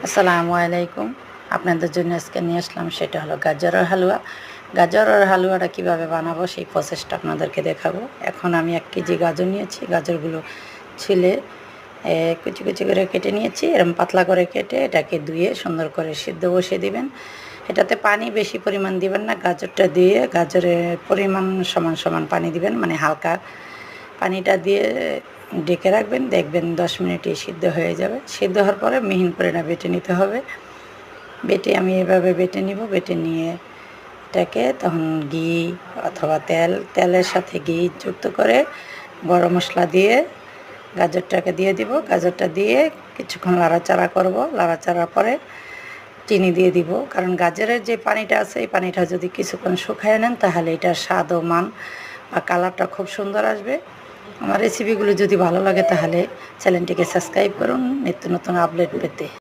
আসসালামু আলাইকুম। আপনাদের জন্য আজকে নিয়ে আসলাম সেটা হলো গাজরের হালুয়া। গাজরের হালুয়াটা কীভাবে বানাবো সেই প্রসেসটা আপনাদেরকে দেখাবো। এখন আমি 1 কেজি গাজর নিয়েছি। গাজরগুলো ছিলে কুচি কুচি করে কেটে নিয়েছি। এরকম পাতলা করে কেটে এটাকে ধুয়ে সুন্দর করে সিদ্ধ বসিয়ে দিবেন। এটাতে পানি বেশি পরিমাণ দিবেন না। গাজরটা দিয়ে গাজরের পরিমাণ সমান সমান পানি দিবেন, মানে হালকা পানিটা দিয়ে ঢেকে রাখবেন। দেখবেন 10 মিনিটেই সিদ্ধ হয়ে যাবে। সিদ্ধ হওয়ার পরে মিহিন করে এটা বেটে নিতে হবে। বেটে আমি এভাবে বেটে নিব। বেটে নিয়ে এটাকে তখন ঘি অথবা তেলের সাথে ঘি যুক্ত করে গরম মশলা দিয়ে গাজরটাকে দিয়ে দিব। গাজরটা দিয়ে কিছুক্ষণ লাড়াচাড়া করব। লাড়াচাড়ার পরে চিনি দিয়ে দিব, কারণ গাজরের যে পানিটা আছে এই পানিটা যদি কিছুক্ষণ শুকায় নেন তাহলে এটার স্বাদ ও মান বা কালারটা খুব সুন্দর আসবে। আমার রেসিপিগুলো যদি ভালো লাগে তাহলে চ্যানেলটিকে সাবস্ক্রাইব করুন নিত্য নতুন আপডেট পেতে।